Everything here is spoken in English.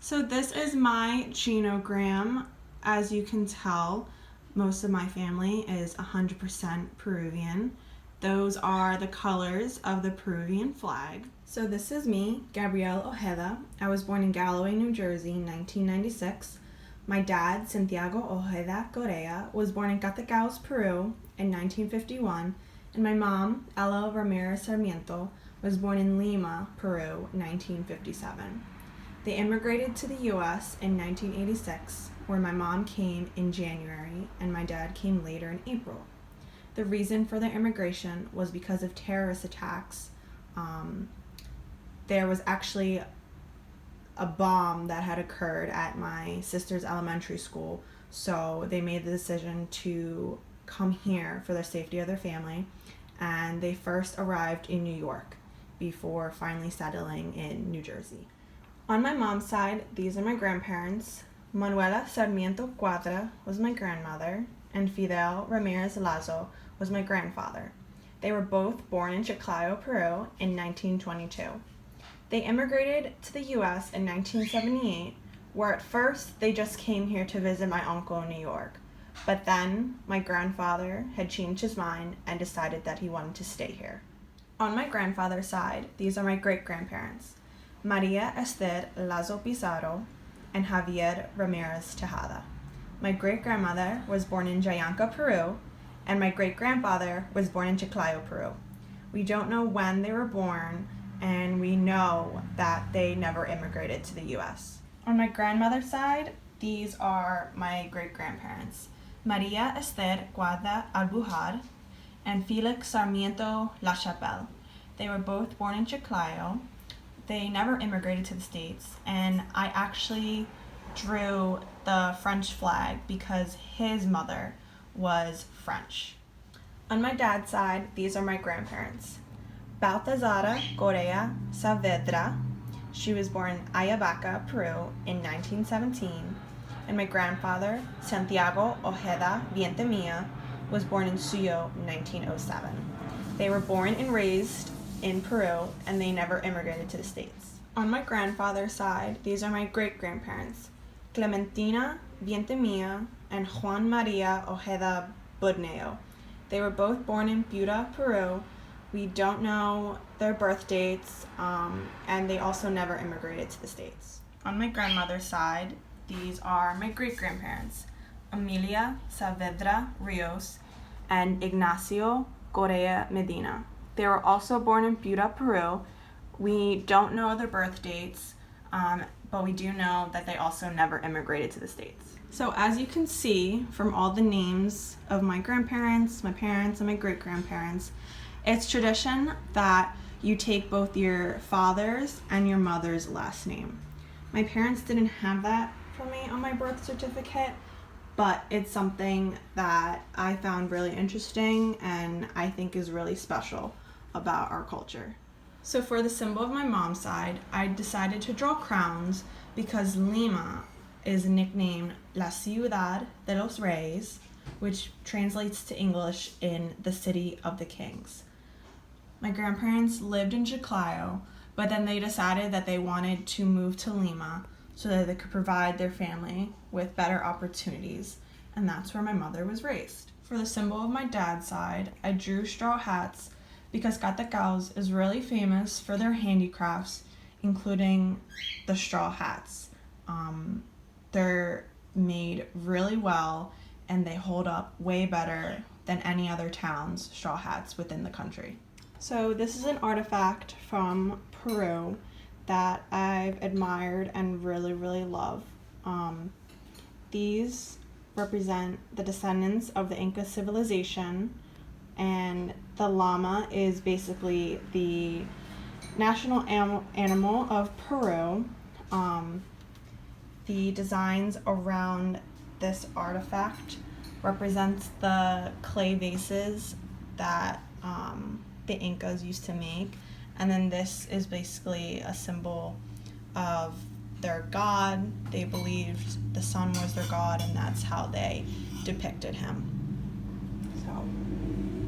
So this is my genogram. As you can tell, most of my family is 100% Peruvian. Those are the colors of the Peruvian flag. So this is me, Gabrielle Ojeda. I was born in Galloway, New Jersey in 1996. My dad, Santiago Ojeda Correa, was born in Catacaos, Peru in 1951. And my mom, Ella Ramirez Sarmiento, was born in Lima, Peru, 1957. They immigrated to the U.S. in 1986, where my mom came in January and my dad came later in April. The reason for their immigration was because of terrorist attacks. There was actually a bomb that had occurred at my sister's elementary school, so they made the decision to come here for the safety of their family, and they first arrived in New York before finally settling in New Jersey. On my mom's side, these are my grandparents. Manuela Sarmiento Cuadra was my grandmother, and Fidel Ramirez Lazo was my grandfather. They were both born in Chiclayo, Peru in 1922. They immigrated to the U.S. in 1978, where at first they just came here to visit my uncle in New York. But then my grandfather had changed his mind and decided that he wanted to stay here. On my grandfather's side, these are my great-grandparents, Maria Esther Lazo Pizarro and Javier Ramirez Tejada. My great-grandmother was born in Jayanca, Peru, and my great-grandfather was born in Chiclayo, Peru. We don't know when they were born, and we know that they never immigrated to the U.S. On my grandmother's side, these are my great-grandparents, Maria Esther Guada Albujar and Felix Sarmiento La Chapelle. They were both born in Chiclayo. They never immigrated to the States, and I actually drew the French flag because his mother was French. On my dad's side, these are my grandparents. Baltazara Correa Saavedra. She was born in Ayabaca, Peru in 1917, and my grandfather, Santiago Ojeda Vientemilla, was born in Suyo in 1907. They were born and raised in Peru, and they never immigrated to the States. On my grandfather's side, these are my great-grandparents, Clementina Vientemilla and Juan Maria Ojeda Budneo. They were both born in Piura, Peru. We don't know their birth dates, and they also never immigrated to the States. On my grandmother's side, these are my great-grandparents, Emilia Saavedra Rios and Ignacio Correa Medina. They were also born in Piura, Peru. We don't know their birth dates, but we do know that they also never immigrated to the States. So as you can see from all the names of my grandparents, my parents, and my great-grandparents, it's tradition that you take both your father's and your mother's last name. My parents didn't have that for me on my birth certificate, but it's something that I found really interesting and I think is really special about our culture. So for the symbol of my mom's side, I decided to draw crowns because Lima is nicknamed La Ciudad de los Reyes, which translates to English in the City of the Kings. My grandparents lived in Chiclayo, but then they decided that they wanted to move to Lima so that they could provide their family with better opportunities, and that's where my mother was raised. For the symbol of my dad's side, I drew straw hats because Catacaos is really famous for their handicrafts, including the straw hats. They're made really well, and they hold up way better than any other town's straw hats within the country. So this is an artifact from Peru that I've admired and really love. These represent the descendants of the Inca civilization, and the llama is basically the national animal of Peru. The designs around this artifact represents the clay vases that the Incas used to make, and then this is basically a symbol of their god. They believed the sun was their god, and that's how they depicted him. So